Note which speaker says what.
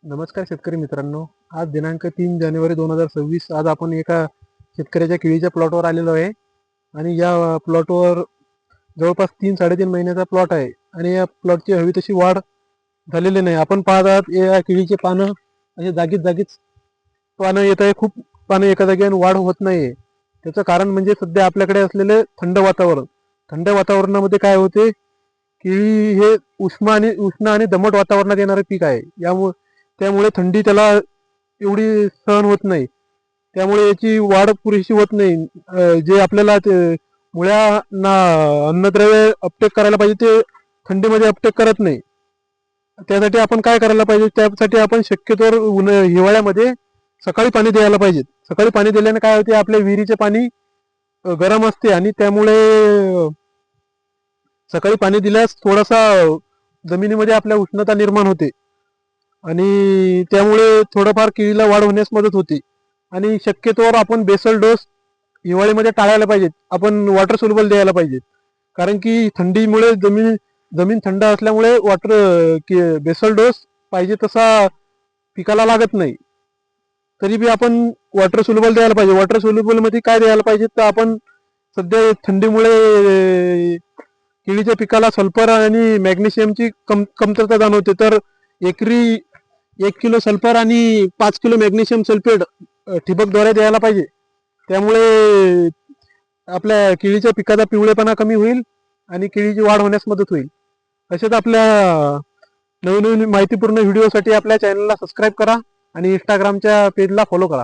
Speaker 1: नमस्कार शेतकरी मित्रांनो. आज दिनांक 3 जानेवारी 2026. आज आपण एका शेतकऱ्याच्या केळीच्या प्लॉटवर आलेलो आहे आणि या प्लॉटवर जवळपास 3-3.5 महिन्याचा प्लॉट आहे आणि या प्लॉटची हवी तशी वाढ झालेली नाही. आपण पाहत आहात या केळीचे पानं असे जागीच पानं येत आहे. खूप पानं एका जागेवर वाढ होत नाहीये. त्याचं कारण म्हणजे सध्या आपल्याकडे असलेले थंड वातावरण. थंड वातावरणामध्ये काय होते, केळी हे उष्ण आणि दमट वातावरणात येणारे पीक आहे. त्यामुळे थंडी त्याला एवढी सहन होत नाही. त्यामुळे याची वाढ पुरेशी होत नाही. जे आपल्याला ते मुळ्यांना अन्नद्रव्य अपटेक करायला पाहिजे ते थंडीमध्ये अपटेक करत नाही. त्यासाठी आपण काय करायला पाहिजे, त्यासाठी आपण शक्यतोवर हिवाळ्यामध्ये सकाळी पाणी द्यायला पाहिजे. सकाळी पाणी दिल्याने काय होते, आपल्या विहिरीचे पाणी गरम असते आणि त्यामुळे सकाळी पाणी दिल्यास थोडासा जमिनीमध्ये आपल्या उष्णता निर्माण होते आणि त्यामुळे थोडंफार केळीला वाढ होण्यास मदत होते. आणि शक्यतोवर आपण बेसल डोस हिवाळीमध्ये टाळायला पाहिजेत. आपण वॉटर सोल्युबल द्यायला पाहिजे. कारण की थंडीमुळे जमीन थंड असल्यामुळे बेसल डोस पाहिजे तसा पिकाला लागत नाही. तरी बी आपण वॉटर सोल्युबल द्यायला पाहिजे. वॉटर सोल्युबल मध्ये काय द्यायला पाहिजे, तर आपण सध्या थंडीमुळे केळीच्या पिकाला सल्फर आणि मॅग्नेशियमची कमतरता जाणवते. तर एकरी 1 किलो सल्फर आणि 5 किलो मॅग्नेशियम सल्फेट ठिबकद्वारे द्यायला पाहिजे. त्यामुळे आपल्या केळीच्या पिकाचा पिवळेपणा कमी होईल आणि केळीची वाढ होण्यास मदत होईल. अशाच आपल्या नवीन माहितीपूर्ण व्हिडिओसाठी आपल्या चॅनलला सबस्क्राईब करा आणि इंस्टाग्रामच्या पेजला फॉलो करा.